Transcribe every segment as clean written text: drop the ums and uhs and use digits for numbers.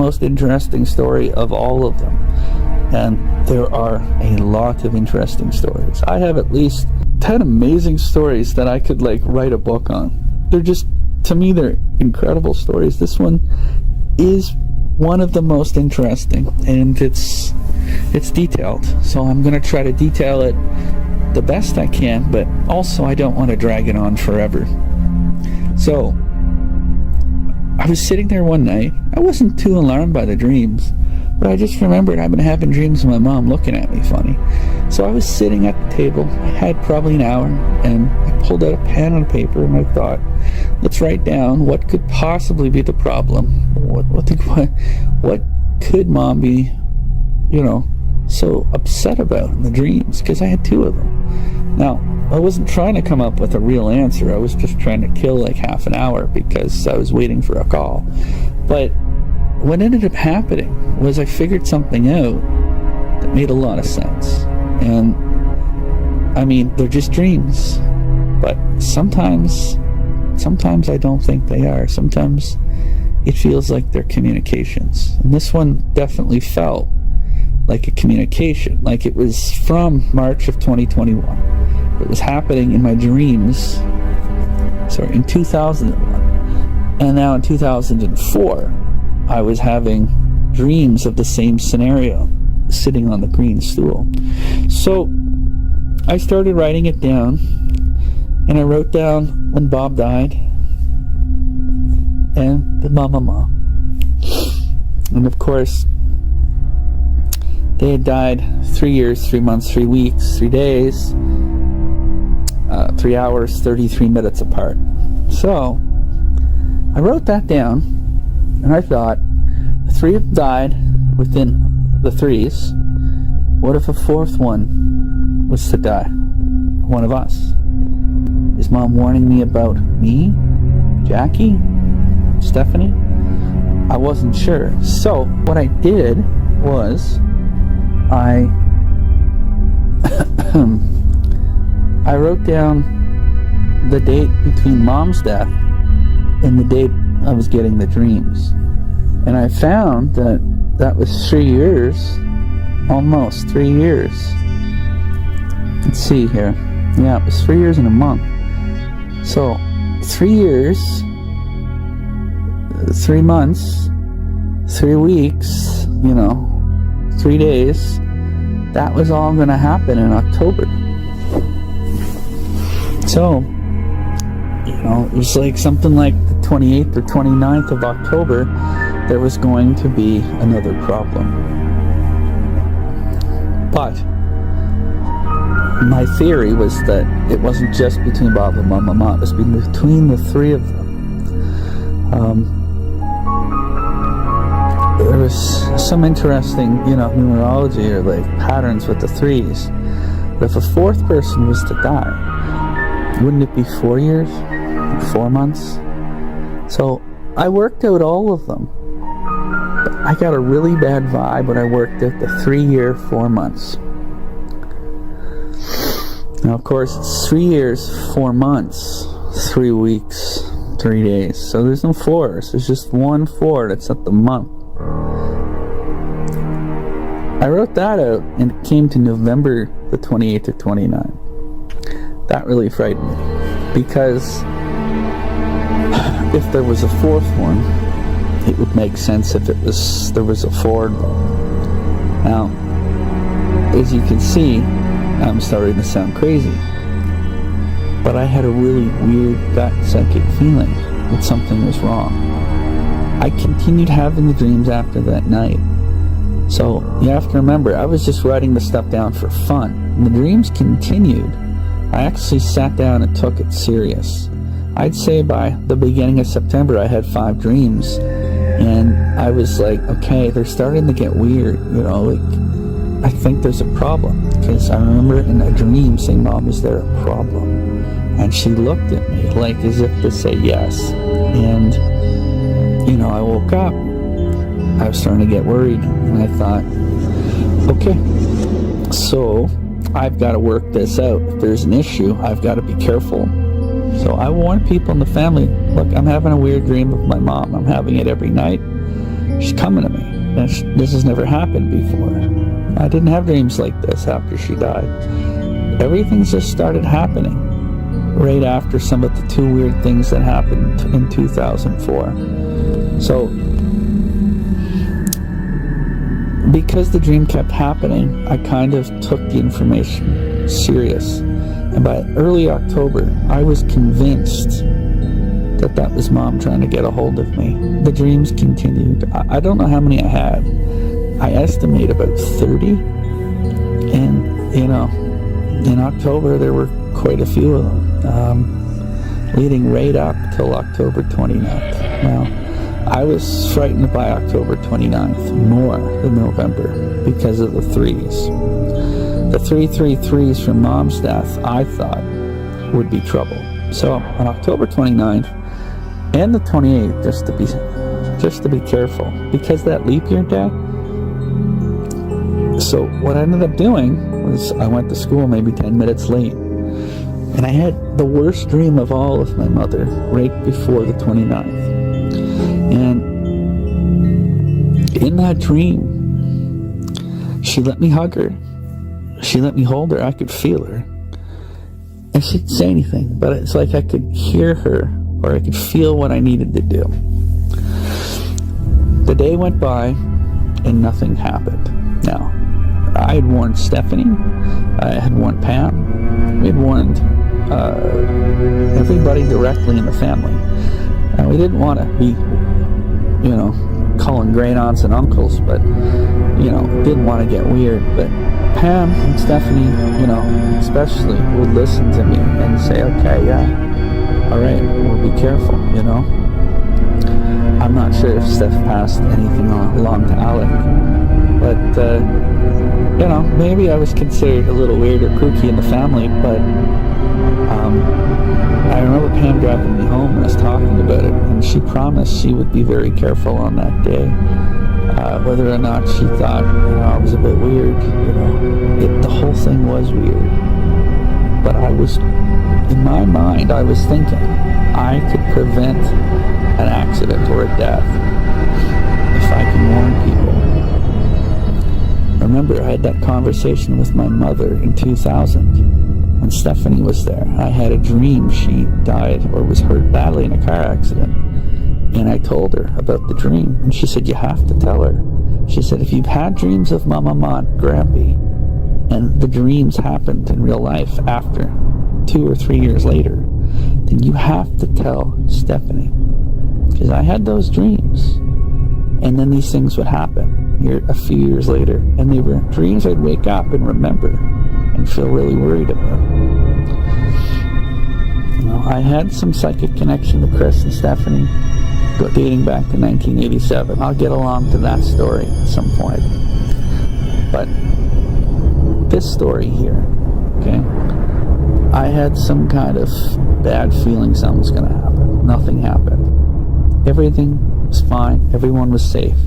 most interesting story of all of them. And there are a lot of interesting stories. I have at least 10 amazing stories that I could write a book on. They're just, to me, they're incredible stories. This one is one of the most interesting, and it's detailed. So I'm going to try to detail it the best I can, but also I don't want to drag it on forever. So I was sitting there one night. I wasn't too alarmed by the dreams, but I just remembered I've been having dreams of my mom looking at me funny. So I was sitting at the table. I had probably an hour, and I pulled out a pen and a paper, and I thought, let's write down what could possibly be the problem. What could Mom be, so upset about in the dreams? Because I had two of them. Now, I wasn't trying to come up with a real answer. I was just trying to kill half an hour because I was waiting for a call. But what ended up happening was I figured something out that made a lot of sense. And I mean, they're just dreams, but sometimes I don't think they are. Sometimes it feels like they're communications. And this one definitely felt like a communication, like it was from March of 2021. It was happening in my dreams, in 2001. And now in 2004, I was having dreams of the same scenario, sitting on the green stool. So I started writing it down, and I wrote down when Bob died and the mama. And of course, they had died 3 years, 3 months, 3 weeks, 3 days, 3 hours, 33 minutes apart. So I wrote that down, and I thought, the three have died within the threes. What if a fourth one was to die? One of us. Is Mom warning me about me? Jackie? Stephanie? I wasn't sure. So what I did was I wrote down the date between Mom's death and the date I was getting the dreams. And I found that was 3 years, almost 3 years. Let's see here. Yeah, it was 3 years and a month. So 3 years, 3 months, 3 weeks, 3 days. That was all going to happen in October. So, it was something like the 28th or 29th of October, there was going to be another problem. But my theory was that it wasn't just between Bob and Mama, it was between the three of them. There was some interesting, numerology or patterns with the threes. But if a fourth person was to die, wouldn't it be 4 years? 4 months? So I worked out all of them. But I got a really bad vibe when I worked out the 3 year, 4 months. Now, of course, it's 3 years, 4 months, 3 weeks, 3 days. So there's no fours. There's just 1 4 that's at the month. I wrote that out, and it came to November the 28th or 29th. That really frightened me, because if there was a fourth one, it would make sense if there was a forward one. Now, as you can see, I'm starting to sound crazy, but I had a really weird gut psychic feeling that something was wrong. I continued having the dreams after that night. So you have to remember, I was just writing the stuff down for fun. And the dreams continued. I actually sat down and took it serious. I'd say by the beginning of September, I had 5 dreams. And I was like, okay, they're starting to get weird, I think there's a problem. Because I remember in a dream saying, Mom, is there a problem? And she looked at me as if to say yes. And, I woke up. I was starting to get worried. And I thought, okay, so I've got to work this out. If there's an issue, I've got to be careful. So I warned people in the family, look, I'm having a weird dream of my mom. I'm having it every night. she's coming to me. This has never happened before. I didn't have dreams like this after she died. Everything just started happening right after some of the two weird things that happened in 2004. So, because the dream kept happening, I kind of took the information serious. And by early October, I was convinced that was Mom trying to get a hold of me. The dreams continued. I don't know how many I had. I estimate about 30. And, in October, there were quite a few of them, leading right up till October 29th. Now, I was frightened by October 29th more than November because of the threes. The 333s from Mom's death, I thought, would be trouble. So on October 29th and the 28th, just to be careful, because that leap year day. So what I ended up doing was I went to school maybe 10 minutes late, and I had the worst dream of all with my mother right before the 29th. And in that dream, she let me hug her. She let me hold her. I could feel her. And she didn't say anything, but it's like I could hear her, or I could feel what I needed to do. The day went by, and nothing happened. Now, I had warned Stephanie. I had warned Pam. We had warned everybody directly in the family. And we didn't want to be, calling great aunts and uncles, but, didn't want to get weird. But Pam and Stephanie, especially, would listen to me and say, okay, yeah, all right, we'll be careful, I'm not sure if Steph passed anything along to Alec, but, maybe I was considered a little weird or kooky in the family, but I remember Pam driving me home and us talking about it, and she promised she would be very careful on that day. Whether or not she thought, I was a bit weird, the whole thing was weird. But in my mind, I was thinking I could prevent an accident or a death if I can warn people. Remember, I had that conversation with my mother in 2000 when Stephanie was there. I had a dream she died or was hurt badly in a car accident. And I told her about the dream. And she said, you have to tell her. She said, if you've had dreams of Mama Mont, Grampy, and the dreams happened in real life after 2 or 3 years later, then you have to tell Stephanie. Because I had those dreams. And then these things would happen here a few years later. And they were dreams I'd wake up and remember and feel really worried about. I had some psychic connection to Chris and Stephanie dating back to 1987. I'll get along to that story at some point. But this story here, okay, I had some kind of bad feeling something was going to happen. Nothing happened. Everything was fine. Everyone was safe.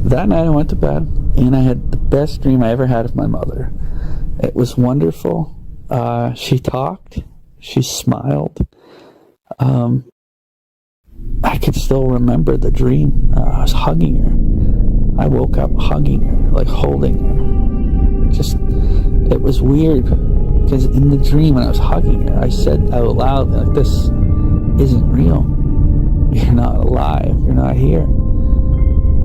That night I went to bed, and I had the best dream I ever had of my mother. It was wonderful. She talked. She smiled. I could still remember the dream. I was hugging her. I woke up hugging her, like holding her. It was weird, because in the dream when I was hugging her, I said out loud, like, this isn't real. You're not alive. You're not here.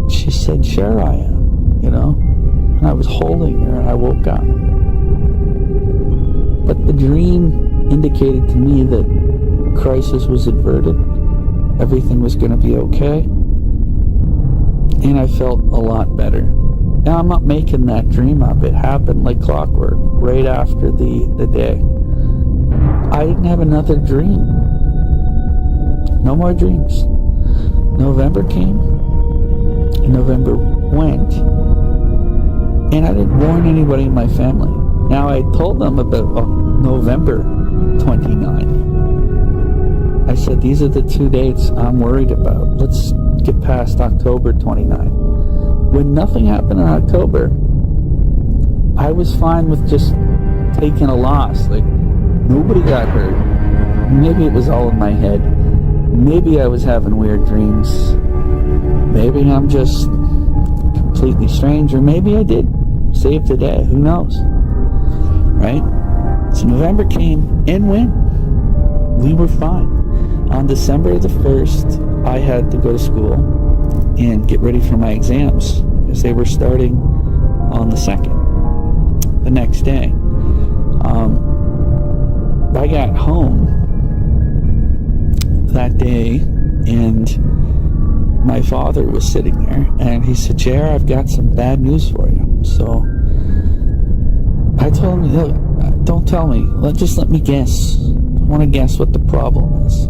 She said, sure I am, And I was holding her, and I woke up. But the dream indicated to me that crisis was averted. Everything was going to be okay. And I felt a lot better. Now, I'm not making that dream up. It happened like clockwork right after the day. I didn't have another dream. No more dreams. November came. November went. And I didn't warn anybody in my family. Now, I told them about November 29th. I said, these are the 2 dates I'm worried about. Let's get past October 29th. When nothing happened in October, I was fine with just taking a loss. Like, nobody got hurt. Maybe it was all in my head. Maybe I was having weird dreams. maybe I'm just completely strange, or maybe I did save the day. Who knows? Right? So November came and went. We were fine. On December the 1st, I had to go to school and get ready for my exams because they were starting on the 2nd, the next day. I got home that day and my father was sitting there and he said, "JR, I've got some bad news for you." So I told him, "Look, don't tell me. Just let me guess. I want to guess what the problem is."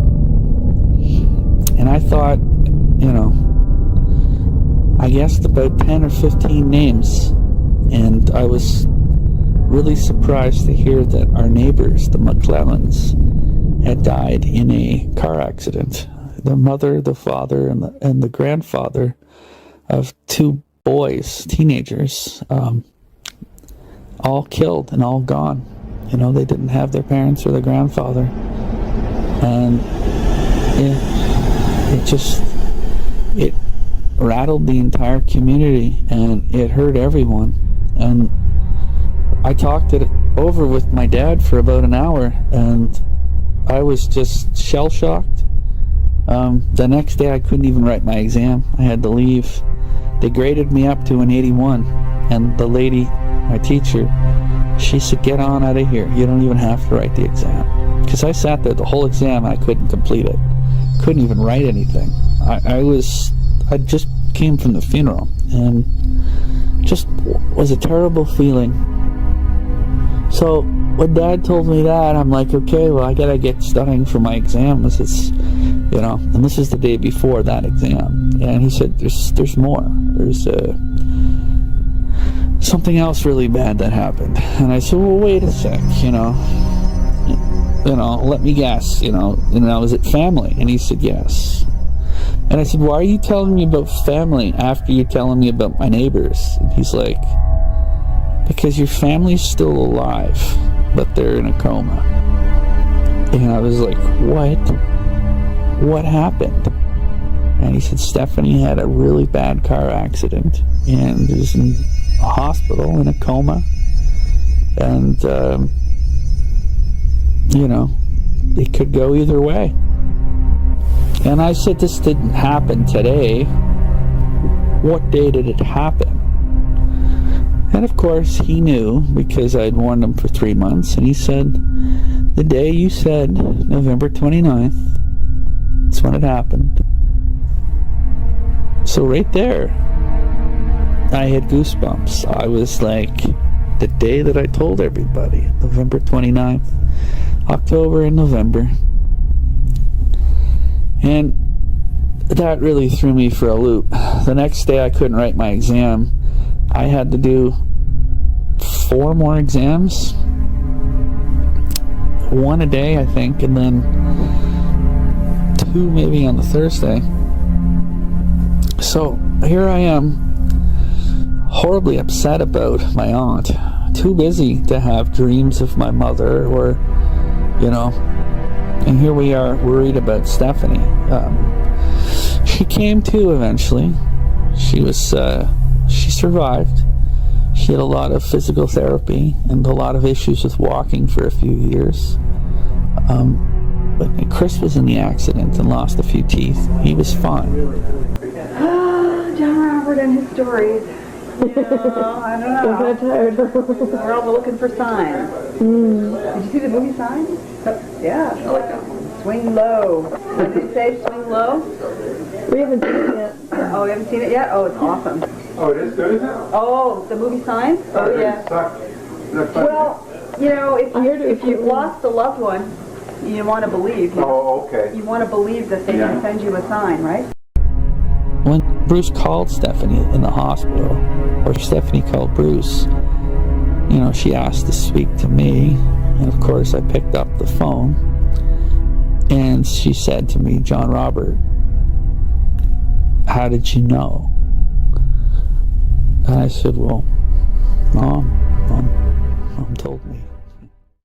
And I thought, I guessed about 10 or 15 names, and I was really surprised to hear that our neighbors, the McClellans, had died in a car accident. The mother, the father, and the grandfather of 2 boys, teenagers, all killed and all gone. They didn't have their parents or their grandfather. And it rattled the entire community, and it hurt everyone. And I talked it over with my dad for about an hour, and I was just shell-shocked. The next day I couldn't even write my exam. I had to leave. They graded me up to an 81, and the lady, my teacher, she said, "Get on out of here. You don't even have to write the exam." Because I sat there the whole exam and I couldn't complete it. Couldn't even write anything. I just came from the funeral, and just was a terrible feeling. So when Dad told me that, I'm like, okay, well, I gotta get studying for my exam. This is, and this is the day before that exam. And he said, there's more. There's something else really bad that happened. And I said, well, wait a sec, let me guess, is it family? And he said, yes. And I said, why are you telling me about family after you're telling me about my neighbors? And he's like, because your family's still alive, but they're in a coma. And I was like, what? What happened? And he said, Stephanie had a really bad car accident and is in a hospital in a coma. And, it could go either way. And I said, this didn't happen today. What day did it happen? And of course he knew, because I'd warned him for 3 months, and he said, the day you said November 29th, that's when it happened. So right there, I had goosebumps. I was like, the day that I told everybody, November 29th, October and November. And that really threw me for a loop. The next day I couldn't write my exam. I had to do 4 more exams. 1 a day, I think, and then 2 maybe on the Thursday. So here I am, horribly upset about my aunt. Too busy to have dreams of my mother, or, and here we are worried about Stephanie. She came to eventually. She survived. She had a lot of physical therapy and a lot of issues with walking for a few years. But Chris was in the accident and lost a few teeth. He was fine. John Robert and his stories. I don't know. I'm tired. We're all looking for signs. Did you see the movie Signs? Yeah. I like that one. Swing Low. What did you say? Swing Low? We haven't seen it yet. Oh, you haven't seen it yet? Oh, it's awesome. Oh, it is good, is it? Oh, the movie Signs? Oh, yeah. Well, if you've lost a loved one, you want to believe. Oh, okay. You want to believe that they can send you a sign, right? When Bruce called Stephanie in the hospital, or Stephanie called Bruce, she asked to speak to me, and of course I picked up the phone, and she said to me, John Robert, how did you know? And I said, well, Mom told me.